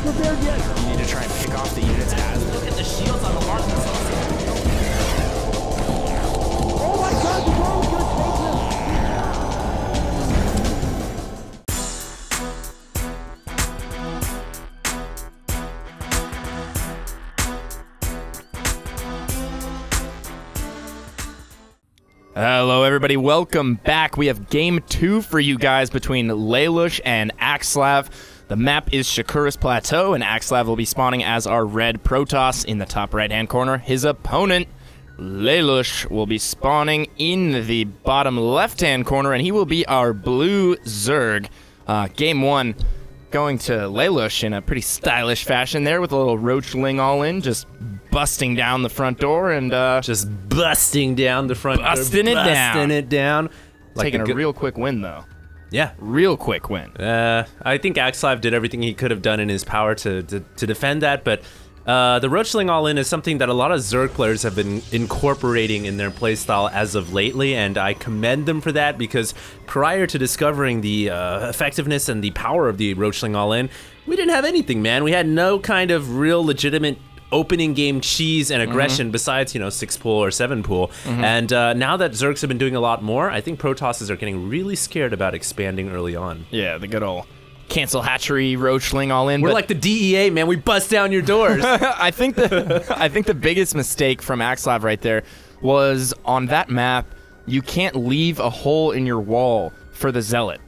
prepared yet. You need to try and pick off the units as... Look at the shields on the mark. Oh my god, the drone's gonna take them. Hello everybody, welcome back. We have game 2 for you guys between LaLush and Axslav. The map is Shakuris Plateau, and Axslav will be spawning as our red Protoss in the top right-hand corner. His opponent, LaLush, will be spawning in the bottom left-hand corner, and he will be our blue Zerg. Game 1 going to LaLush in a pretty stylish fashion there with a little roachling all in, just busting down the front door and Just busting down the front door. Busting it down. Like Taking a real quick win, though. Yeah. Real quick win. I think Axslav did everything he could have done in his power to defend that, but the Roachling All-In is something that a lot of Zerg players have been incorporating in their playstyle as of lately, and I commend them for that because prior to discovering the effectiveness and the power of the Roachling All-In, we didn't have anything, man. We had no kind of real legitimate opening game cheese and aggression besides, you know, 6-pool or 7-pool. And now that Zergs have been doing a lot more, I think Protosses are getting really scared about expanding early on. Yeah, the good old cancel hatchery roachling all in. We're like the DEA, man. We bust down your doors. I think the biggest mistake from Axslav right there was on that map, you can't leave a hole in your wall for the Zealot.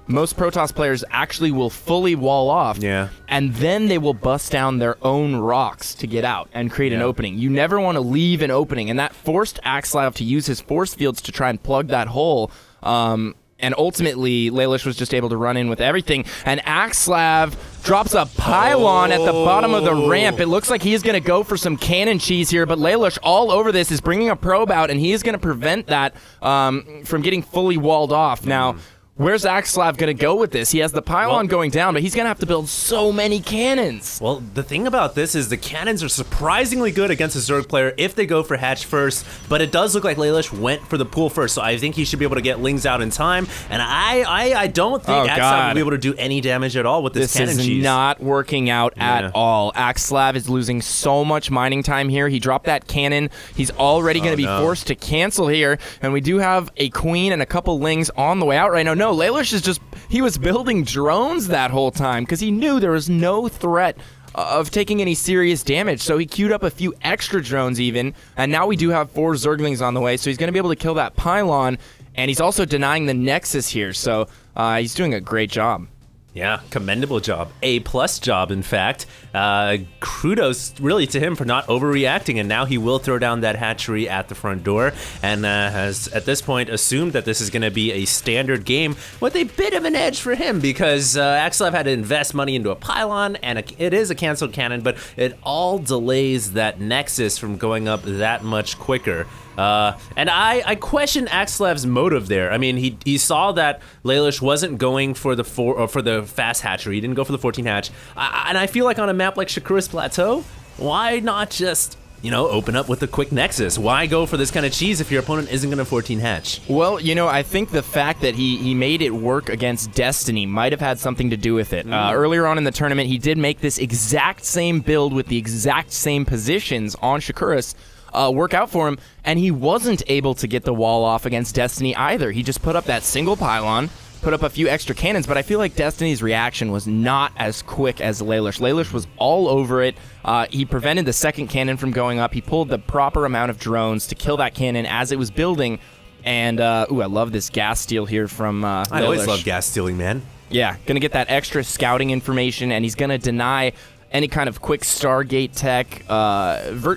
Most Protoss players actually will fully wall off, and then they will bust down their own rocks to get out and create an opening. You never want to leave an opening, and that forced Axslav to use his force fields to try and plug that hole, and ultimately, LaLush was just able to run in with everything, and Axslav drops a pylon at the bottom of the ramp. It looks like he is going to go for some cannon cheese here, but LaLush all over this is bringing a probe out, and he is going to prevent that from getting fully walled off. Now, where's Axslav going to go with this? He has the pylon going down, but he's going to have to build so many cannons. Well, the thing about this is the cannons are surprisingly good against a Zerg player if they go for hatch first, but it does look like LaLush went for the pool first, so I think he should be able to get Lings out in time, and I don't think Axslav will be able to do any damage at all with this cannon cheese. This is not working out at all. Axslav is losing so much mining time here. He dropped that cannon. He's already going to be forced to cancel here, and we do have a queen and a couple Lings on the way out right now. No, LaLush is just, he was building drones that whole time because he knew there was no threat of taking any serious damage, so he queued up a few extra drones even, and now we do have 4 Zerglings on the way, so he's going to be able to kill that pylon, and he's also denying the Nexus here, so he's doing a great job. Yeah, commendable job. A+ job, in fact. Kudos really to him for not overreacting, and now he will throw down that hatchery at the front door, and has at this point assumed that this is going to be a standard game with a bit of an edge for him because Axslav had to invest money into a pylon, and it is a canceled cannon, but it all delays that Nexus from going up that much quicker. And I question Axslav's motive there. I mean, he saw that LaLush wasn't going for the fast hatchery. He didn't go for the 14 hatch. And I feel like on a map like Shakuris Plateau, why not just, you know, open up with a quick Nexus? Why go for this kind of cheese if your opponent isn't going to 14 hatch? Well, you know, I think the fact that he made it work against Destiny might have had something to do with it. Earlier on in the tournament, he did make this exact same build with the exact same positions on Shakuris work out for him, and he wasn't able to get the wall off against Destiny either. He just put up that single pylon, put up a few extra cannons, but I feel like Destiny's reaction was not as quick as LaLush. LaLush was all over it. He prevented the second cannon from going up. He pulled the proper amount of drones to kill that cannon as it was building, and ooh, I love this gas steal here from LaLush. I always love gas stealing, man. Yeah, gonna get that extra scouting information, and he's gonna deny any kind of quick Stargate tech,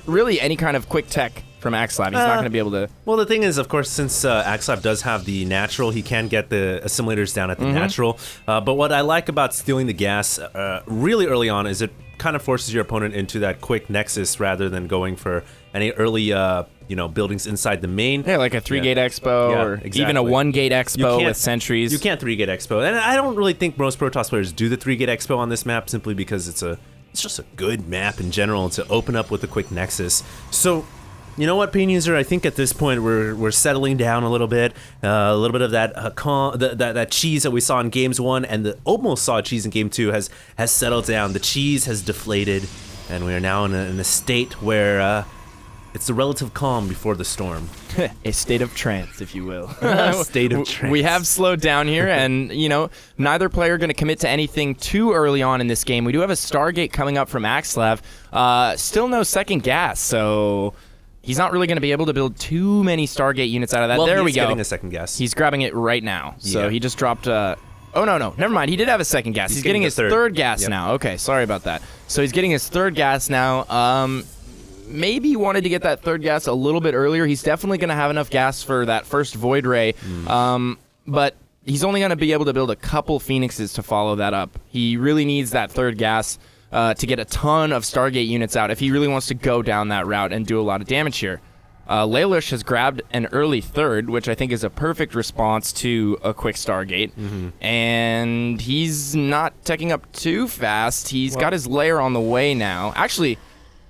really any kind of quick tech from Axslav. He's not going to be able to... Well, the thing is, of course, since Axslav does have the natural, he can get the assimilators down at the natural. But what I like about stealing the gas really early on is it kind of forces your opponent into that quick Nexus rather than going for any early, you know, buildings inside the main. Yeah, like a 3-gate expo or even a 1-gate expo with sentries. You can't 3-gate expo. And I don't really think most Protoss players do the 3-gate expo on this map simply because it's just a good map in general to open up with a quick Nexus. So You know what, P-User? I think at this point we're settling down a little bit of that that cheese that we saw in games 1 and the almost saw cheese in game 2 has settled down. The cheese has deflated, and we are now in a state where it's the relative calm before the storm. A state of trance, if you will. State of trance. We have slowed down here, and, you know, neither player going to commit to anything too early on in this game. We do have a Stargate coming up from Axslav. Still no second gas, so he's not really going to be able to build too many Stargate units out of that. Well, there we go. He's getting a second gas. He's grabbing it right now. So Yeah. he just dropped... oh, no, never mind. He did have a second gas. He's getting his third gas now. Okay, sorry about that. So he's getting his third gas now. Maybe wanted to get that third gas a little bit earlier. He's definitely going to have enough gas for that first Void Ray, but he's only going to be able to build a couple Phoenixes to follow that up. He really needs that third gas to get a ton of Stargate units out if he really wants to go down that route and do a lot of damage here. LaLush has grabbed an early third, which I think is a perfect response to a quick Stargate, and he's not teching up too fast. He's got his lair on the way now. Actually,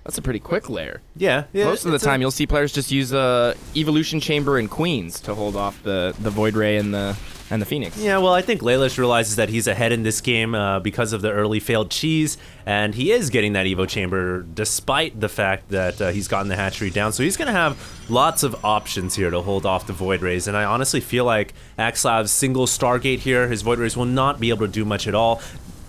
that's a pretty quick lair. Yeah. Most of the time, you'll see players just use Evolution Chamber and Queens to hold off the Void Ray and the Phoenix. Yeah, well, I think LaLush realizes that he's ahead in this game because of the early failed cheese, and he is getting that Evo Chamber despite the fact that he's gotten the hatchery down. So he's going to have lots of options here to hold off the Void Rays, and I honestly feel like Axslav's single Stargate here, his Void Rays will not be able to do much at all.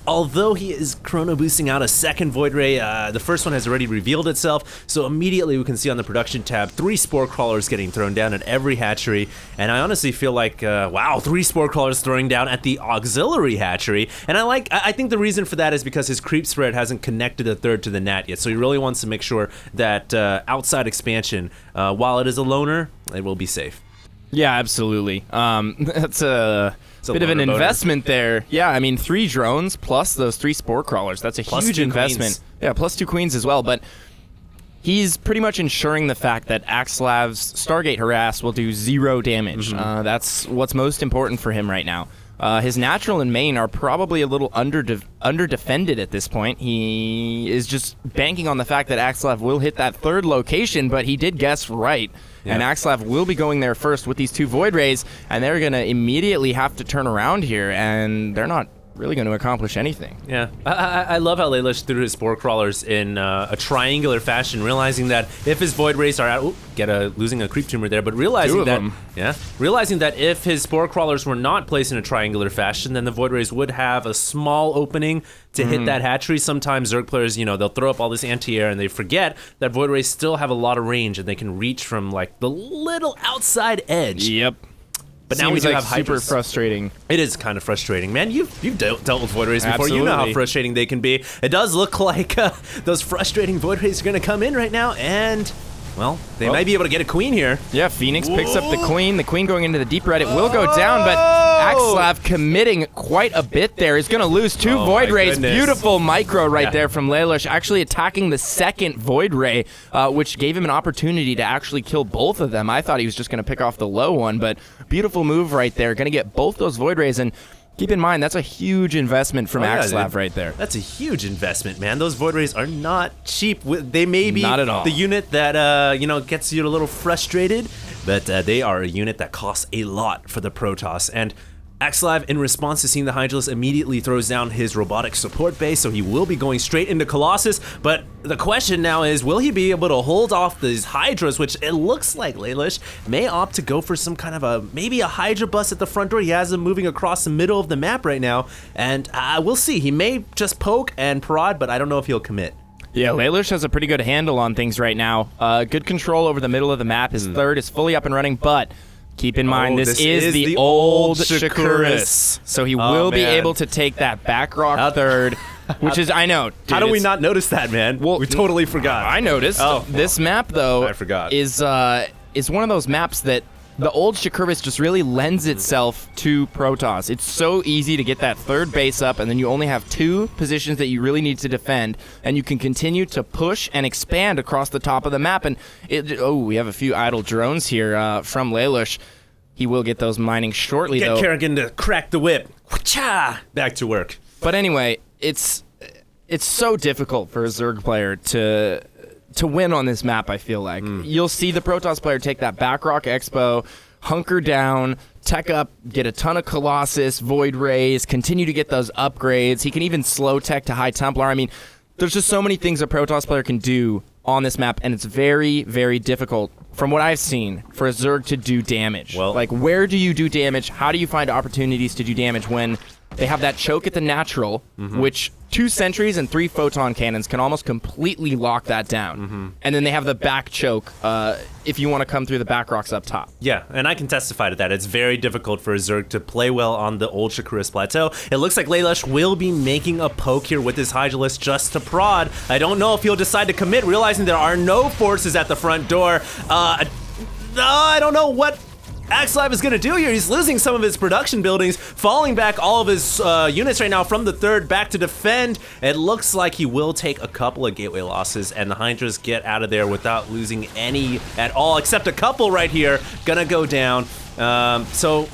Although he is chrono boosting out a second Void Ray, the first one has already revealed itself, so immediately we can see on the production tab 3 Spore Crawlers getting thrown down at every hatchery, and I honestly feel like, wow, 3 Spore Crawlers throwing down at the auxiliary hatchery, and I think the reason for that is because his creep spread hasn't connected a third to the NAT yet, so he really wants to make sure that outside expansion, while it is a loner, it will be safe. Yeah, absolutely. That's a bit of an investment there. Yeah, I mean, 3 drones plus those 3 Spore Crawlers. That's a huge investment. Queens. Yeah, plus 2 Queens as well. But he's pretty much ensuring the fact that Axslav's Stargate Harass will do 0 damage. That's what's most important for him right now. His natural and main are probably a little under-defended at this point. He is just banking on the fact that Axslav will hit that third location, but he did guess right. Yeah. And Axslav will be going there first with these 2 Void Rays, and they're going to immediately have to turn around here, and they're not really going to accomplish anything. Yeah, I love how LaLush threw his Spore Crawlers in a triangular fashion, realizing that if his Void Rays are out, losing a creep tumor there, but realizing that if his Spore Crawlers were not placed in a triangular fashion, then the Void Rays would have a small opening to hit that hatchery. Sometimes Zerg players, you know, they'll throw up all this anti-air and they forget that Void Rays still have a lot of range and they can reach from like the little outside edge. Yep. But now we do have super frustrating. It is kind of frustrating, man. You've dealt with Void Rays before. Absolutely. You know how frustrating they can be. It does look like those frustrating Void Rays are going to come in right now, and well, they might be able to get a queen here. Yeah, Phoenix picks up the queen. The queen going into the deep red. It will go down, but Axslav committing quite a bit there. Is going to lose 2 Void Rays. Goodness. Beautiful micro right there from LaLush. Actually attacking the second Void Ray, which gave him an opportunity to actually kill both of them. I thought he was just going to pick off the low one, but beautiful move right there. Going to get both those Void Rays, and keep in mind, that's a huge investment from Axslav right there. That's a huge investment, man. Those Void Rays are not cheap. They may be not at all the unit that you know, gets you a little frustrated, but they are a unit that costs a lot for the Protoss. And Axslav, in response to seeing the Hydralisk, immediately throws down his robotic support base, so he will be going straight into Colossus. But the question now is, will he be able to hold off these Hydras, which it looks like LaLush may opt to go for some kind of maybe a Hydra bus at the front door. He has them moving across the middle of the map right now, and we'll see. He may just poke and prod, but I don't know if he'll commit. Yeah, LaLush has a pretty good handle on things right now. Good control over the middle of the map. His third is fully up and running, but keep in mind, this is the old Shakuris. So he will be able to take that back rock third, which is, I know. Dude, how do we not notice that, man? Well, we totally forgot. I noticed. This map, though, I forgot. is one of those maps that the old Shakuris just really lends itself to Protoss. It's so easy to get that third base up, and then you only have 2 positions that you really need to defend, and you can continue to push and expand across the top of the map. And we have a few idle drones here from LaLush. He will get those mining shortly, though. Get Kerrigan to crack the whip. Wha-cha! Back to work. But anyway, it's so difficult for a Zerg player to to win on this map, I feel like. You'll see the Protoss player take that back rock expo, hunker down, tech up, get a ton of Colossus, Void Rays, continue to get those upgrades. He can even slow tech to High Templar. I mean, there's just so many things a Protoss player can do on this map, and it's very, very difficult, from what I've seen, for a Zerg to do damage. Well, like, where do you do damage? How do you find opportunities to do damage when they have that choke at the natural, which 2 sentries and 3 photon cannons can almost completely lock that down. And then they have the back choke if you want to come through the back rocks up top. Yeah, and I can testify to that. It's very difficult for a Zerg to play well on the old Shakuras Plateau. It looks like LaLush will be making a poke here with his Hydralisk just to prod. I don't know if he'll decide to commit, realizing there are no forces at the front door. I don't know what Axslav is going to do here. He's losing some of his production buildings, falling back all of his units right now from the third back to defend. It looks like he will take a couple of gateway losses, and the Hydras get out of there without losing any at all, except a couple right here. Gonna go down. So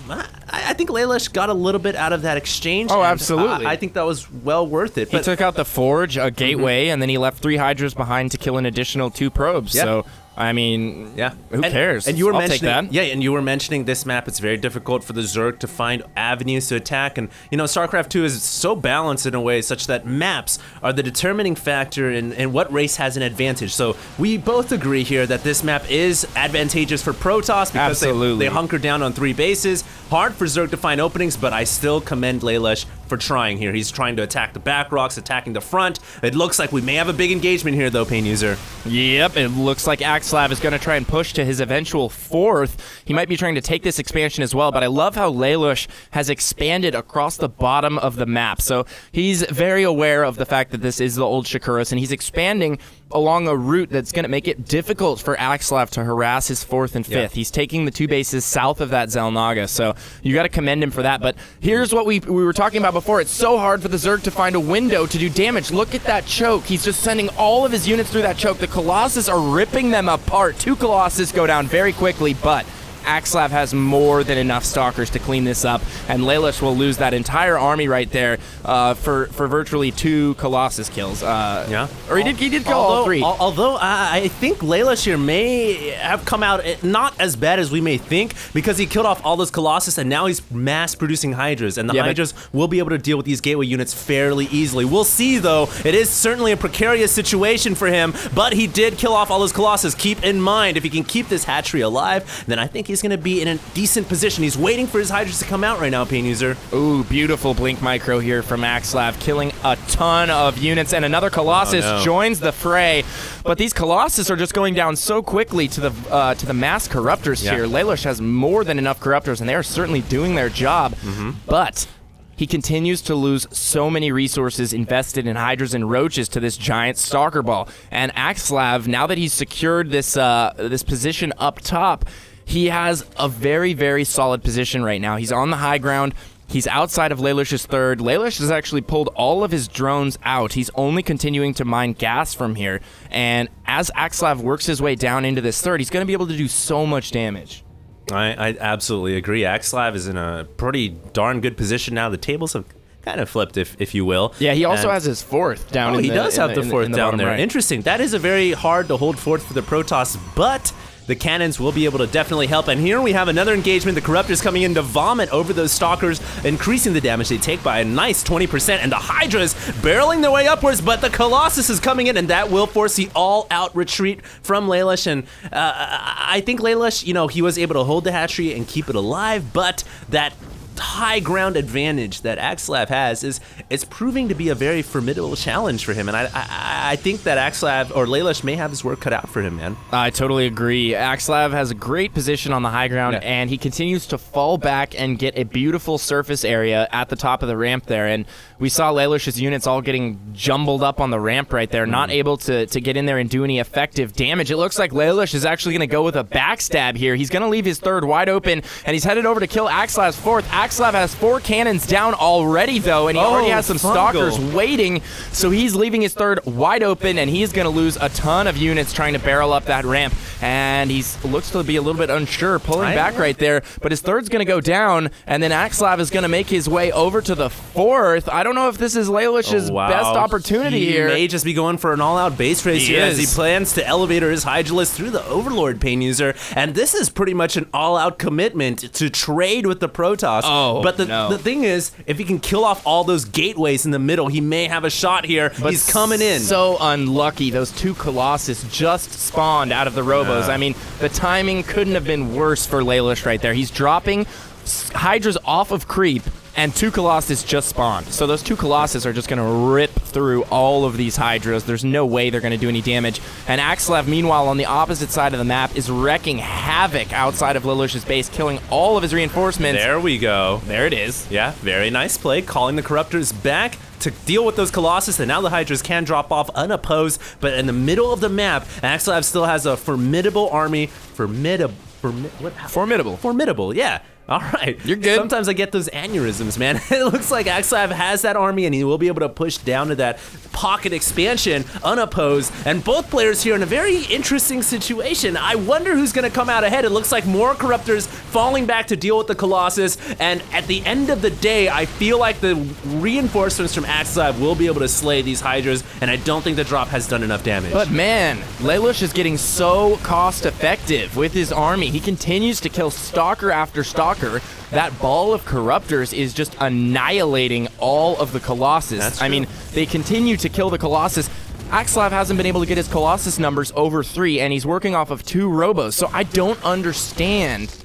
I think LaLush got a little bit out of that exchange. Oh, absolutely. I think that was well worth it. He took out the Forge, a gateway, and then he left 3 Hydras behind to kill an additional 2 probes. Yeah. So, I mean, yeah, who cares? And you were I'll mentioning, take that. yeah, and you were mentioning this map. It's very difficult for the Zerg to find avenues to attack, and you know, StarCraft 2 is so balanced in a way such that maps are the determining factor in what race has an advantage. So we both agree here that this map is advantageous for Protoss because they hunker down on 3 bases. Hard for Zerg to find openings, but I still commend LaLush for trying here. He's trying to attack the back rocks, attacking the front. It looks like we may have a big engagement here, though, Pain User. Yep, it looks like Axslav is going to try and push to his eventual 4th. He might be trying to take this expansion as well, but I love how LaLush has expanded across the bottom of the map. So he's very aware of the fact that this is the old Shakuras, and he's expanding along a route that's going to make it difficult for Axslav to harass his 4th and 5th. Yeah. He's taking the 2 bases south of that Xel'Naga, so you got to commend him for that. But here's what we were talking about before. It's so hard for the Zerg to find a window to do damage. Look at that choke. He's just sending all of his units through that choke. The Colossus are ripping them apart. 2 Colossus go down very quickly, but Axslav has more than enough Stalkers to clean this up, and LaLush will lose that entire army right there for virtually 2 Colossus kills. Yeah. Or he did kill all 3. Although I think LaLush here may have come out not as bad as we may think, because he killed off all those Colossus, and now he's mass-producing Hydras, and the Hydras will be able to deal with these gateway units fairly easily. We'll see, though. It is certainly a precarious situation for him, but he did kill off all those Colossus. Keep in mind, if he can keep this hatchery alive, then I think he's going to be in a decent position. He's waiting for his Hydras to come out right now, Pain User. Ooh, beautiful Blink Micro here from Axslav, killing a ton of units, and another Colossus joins the fray. But these Colossus are just going down so quickly to the mass Corruptors here. LaLush has more than enough Corruptors, and they are certainly doing their job. But he continues to lose so many resources invested in Hydras and Roaches to this giant Stalker Ball. And Axslav, now that he's secured this this position up top, he has a very, very solid position right now. He's on the high ground. He's outside of LaLush's 3rd. LaLush has actually pulled all of his drones out. He's only continuing to mine gas from here. And as Axslav works his way down into this 3rd, he's going to be able to do so much damage. I absolutely agree. Axslav is in a pretty darn good position now. The tables have kind of flipped, if you will. Yeah, he also has his 4th down. He does have the 4th down there. Right. Interesting. That is a very hard to hold 4th for the Protoss, but the cannons will be able to definitely help. And here we have another engagement. The Corruptors coming in to vomit over those Stalkers, increasing the damage they take by a nice 20%. And the Hydras barreling their way upwards, but the Colossus is coming in, and that will force the all-out retreat from LaLush. And I think LaLush, you know, he was able to hold the hatchery and keep it alive, but that high ground advantage that Axslav has it's proving to be a very formidable challenge for him, and I think that Axslav or LaLush may have his work cut out for him, man. I totally agree. Axslav has a great position on the high ground, and he continues to fall back and get a beautiful surface area at the top of the ramp there, and we saw LaLush's units all getting jumbled up on the ramp right there, not able to get in there and do any effective damage. It looks like LaLush is actually going to go with a backstab here. He's going to leave his 3rd wide open, and he's headed over to kill Axslav's 4th. Axslav has 4 cannons down already, though, and he already has some stalkers waiting, so he's leaving his third wide open, and he's going to lose a ton of units trying to barrel up that ramp, and he looks to be a little bit unsure, pulling back right there, but his third's going to go down, and then Axslav is going to make his way over to the 4th. I don't know if this is LaLush's best opportunity here. He may just be going for an all-out base race here as he plans to elevator his Hydralisk through the Overlord Pain User, and this is pretty much an all-out commitment to trade with the Protoss. But the thing is, if he can kill off all those gateways in the middle, he may have a shot here. But he's coming in. So unlucky. Those 2 Colossus just spawned out of the Robos. I mean, the timing couldn't have been worse for LaLush right there. He's dropping Hydras off of creep, and 2 Colossus just spawned. So those 2 Colossus are just going to rip through all of these Hydras. There's no way they're going to do any damage. And Axslav, meanwhile, on the opposite side of the map, is wrecking havoc outside of LaLush's base, killing all of his reinforcements. There we go. There it is. Yeah, very nice play, calling the Corruptors back to deal with those Colossus, and now the Hydras can drop off unopposed, but in the middle of the map, Axslav still has a formidable army. Formidable, yeah. All right. You're good. Sometimes I get those aneurysms, man. It looks like Axslav has that army, and he will be able to push down to that pocket expansion unopposed. And both players here in a very interesting situation. I wonder who's going to come out ahead. It looks like more Corruptors falling back to deal with the Colossus. And at the end of the day, I feel like the reinforcements from Axslav will be able to slay these Hydras, and I don't think the drop has done enough damage. But man, LaLush is getting so cost-effective with his army. He continues to kill Stalker after Stalker. That ball of Corruptors is just annihilating all of the Colossus. I mean, they continue to kill the Colossus. Axslav hasn't been able to get his Colossus numbers over 3, and he's working off of 2 Robos, so I don't understand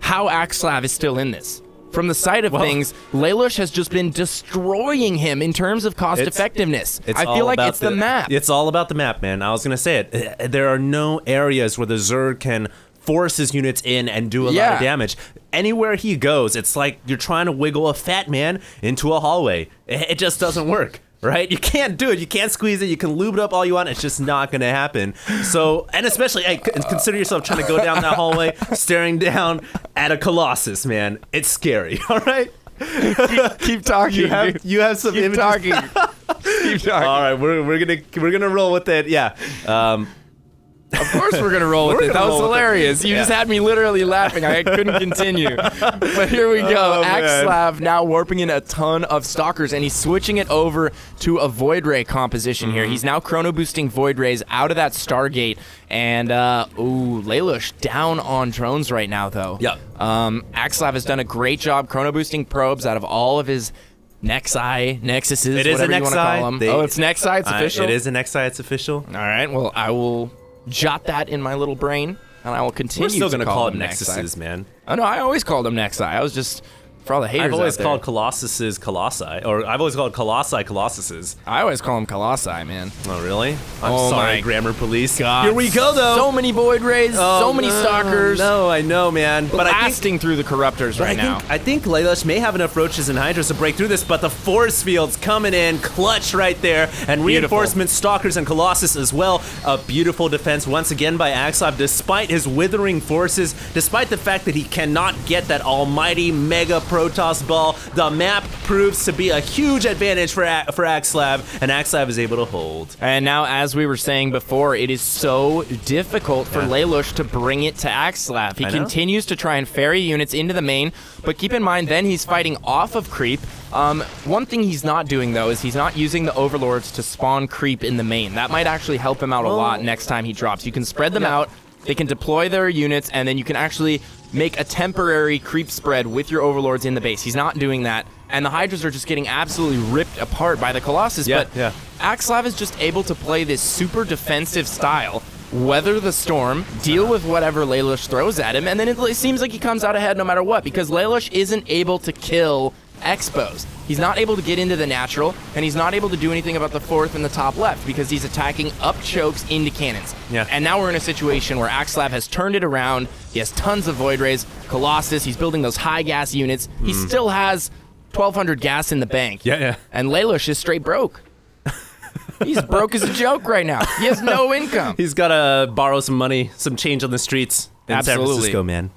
how Axslav is still in this. From the side of things, LaLush has just been destroying him in terms of cost effectiveness. I feel like it's the map. It's all about the map, man. I was going to say it. There are no areas where the Zerg can force his units in and do a lot of damage. Anywhere he goes, it's like you're trying to wiggle a fat man into a hallway. It just doesn't work, right? You can't do it. You can't squeeze it. You can lube it up all you want. It's just not going to happen. So, and especially, hey, consider yourself trying to go down that hallway, staring down at a Colossus, man. It's scary, all right? Keep talking. You have some images. Keep talking. All right, we're gonna roll with it. Yeah. Of course we're going to roll with it. That was hilarious. You just had me literally laughing. I couldn't continue. But here we go. Axslav now warping in a ton of Stalkers, and he's switching it over to a Void Ray composition here. He's now chrono boosting Void Rays out of that Stargate. And, LaLush down on drones right now, though. Yep. Axslav has done a great job chrono boosting probes out of all of his Nexuses, it is whatever a you want to call them. It's Nexi, it's official? It is a Nexi, it's official. All right, well, I will jot that in my little brain, and I will continue We're still to gonna call it them Nexuses, man. Oh, no, I always called them Nexi. I was just, for all the haters I've always out there. called Colossuses Colossi, or I've always called Colossi Colossuses. I always call them Colossi, man. Oh, really? I'm Oh sorry, my grammar police. God. Here we go, though. So many Void Rays, so many Stalkers. No, I know, man. But blasting through the Corruptors right now. I think LaLush may have enough Roaches and Hydras to break through this, but the force field's coming in clutch right there, and reinforcements, Stalkers, and Colossus as well. A beautiful defense once again by Axslav, despite his withering forces, despite the fact that he cannot get that almighty mega Protoss ball. The map proves to be a huge advantage for Axslav, and Axslav is able to hold. And now, as we were saying before, it is so difficult for LaLush to bring it to Axslav. He continues to try and ferry units into the main, but keep in mind, then he's fighting off of creep. One thing he's not doing, though, is he's not using the Overlords to spawn creep in the main. That might actually help him out a lot next time he drops. You can spread them out, they can deploy their units, and then you can actually make a temporary creep spread with your Overlords in the base. He's not doing that, and the Hydras are just getting absolutely ripped apart by the Colossus, but Axslav is just able to play this super defensive style, weather the storm, deal with whatever LaLush throws at him, and then it seems like he comes out ahead no matter what, because LaLush isn't able to kill Expos. He's not able to get into the natural, and he's not able to do anything about the 4th and the top left because he's attacking up chokes into cannons. And now we're in a situation where Axslav has turned it around. He has tons of Void Rays, Colossus, he's building those high gas units. He still has 1,200 gas in the bank. And LaLush is straight broke. He's broke as a joke right now. He has no income. He's got to borrow some money, some change on the streets in San Francisco, man.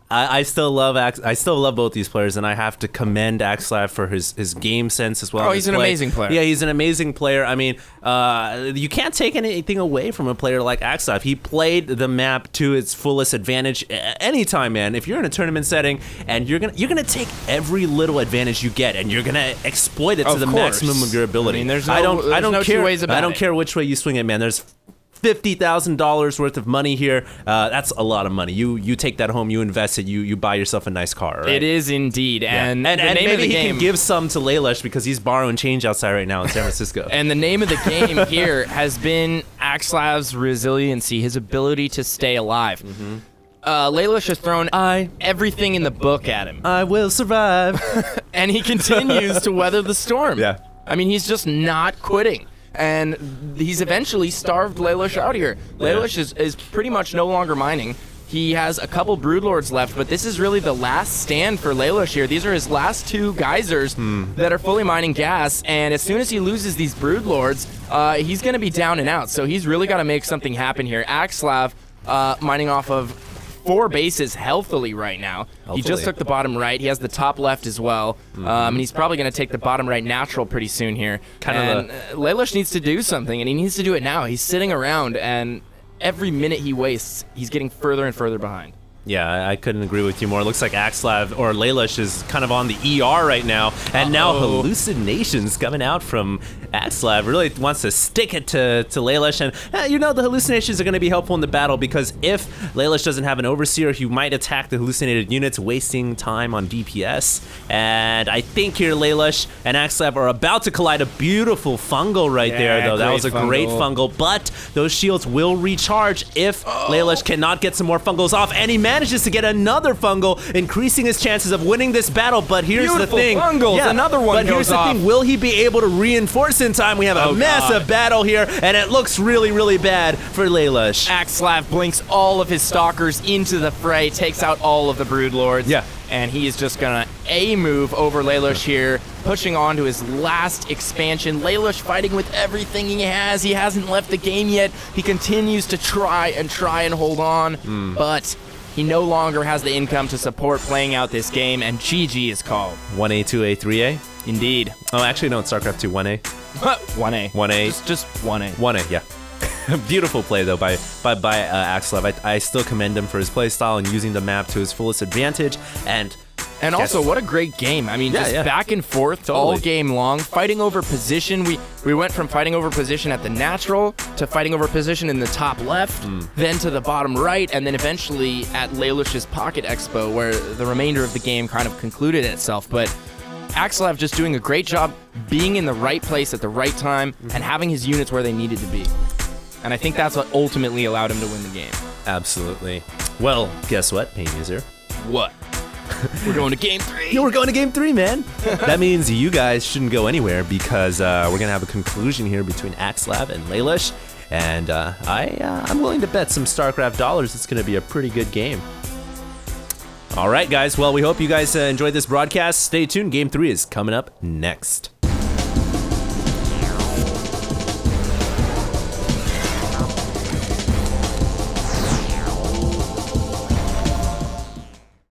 I still love both these players, and I have to commend Axslav for his game sense as well. Oh, he's an amazing player. Yeah, he's an amazing player. I mean, you can't take anything away from a player like Axslav. He played the map to its fullest advantage. Anytime, man. If you're in a tournament setting and you're gonna take every little advantage you get, and you're gonna exploit it to the maximum of your ability. I mean, I don't care. two ways about I don't it. care which way you swing it, man. There's $50,000 worth of money here. That's a lot of money. You take that home, you invest it, you buy yourself a nice car. Right? It is indeed, and the name maybe of the he game. can give some to LaLush because he's borrowing change outside right now in San Francisco. And the name of the game here has been Axslav's resiliency, his ability to stay alive. LaLush has thrown everything in the book at him. I will survive. And he continues to weather the storm. Yeah. I mean, he's just not quitting. And he's eventually starved LaLush out here. LaLush is pretty much no longer mining. He has a couple Broodlords left, but this is really the last stand for LaLush here. These are his last two geysers that are fully mining gas, and as soon as he loses these Broodlords, he's going to be down and out. So he's really got to make something happen here. Axslav mining off of 4 bases healthily right now. He just took the bottom right. He has the top left as well. And he's probably going to take the bottom right natural pretty soon here. LaLush needs to do something, and he needs to do it now. He's sitting around, and every minute he wastes, he's getting further and further behind. Yeah, I couldn't agree with you more. It looks like Axslav or LaLush is kind of on the ER right now, and now hallucinations coming out from Axslav. Really wants to stick it to LaLush, and you know the hallucinations are going to be helpful in the battle because if LaLush doesn't have an overseer, he might attack the hallucinated units, wasting time on DPS. And I think here LaLush and Axslav are about to collide. A beautiful fungal right there, though. That was a great fungal, but those shields will recharge if LaLush cannot get some more fungals off, and he manages to get another fungal, increasing his chances of winning this battle. But here's the thing. Fungals, another one But here's the thing. Will he be able to reinforce in time? We have a massive battle here, and it looks really, really bad for LaLush. Axslav blinks all of his stalkers into the fray, takes out all of the Broodlords. Yeah. And he is just gonna A-move over LaLush here, pushing on to his last expansion. LaLush fighting with everything he has. He hasn't left the game yet. He continues to try and hold on, but he no longer has the income to support playing out this game, and GG is called. 1A, 2A, 3A? Indeed. Oh, actually, no, it's StarCraft 2, 1A. 1A. 1A. Just 1A. 1A, yeah. Beautiful play, though, by Axslav. I still commend him for his play style and using the map to his fullest advantage, and also, what a great game. I mean, back and forth all game long, fighting over position. We went from fighting over position at the natural to fighting over position in the top left, then to the bottom right, and then eventually at LaLush's Pocket Expo, where the remainder of the game kind of concluded itself. But Axslav just doing a great job being in the right place at the right time and having his units where they needed to be. And I think that's what ultimately allowed him to win the game. Absolutely. Well, guess what, Pain User? What? We're going to game 3. Yeah, we're going to game 3, man. That means you guys shouldn't go anywhere because we're going to have a conclusion here between Axslav and LaLush. And I'm willing to bet some StarCraft dollars it's going to be a pretty good game. All right, guys. Well, we hope you guys enjoyed this broadcast. Stay tuned. Game 3 is coming up next.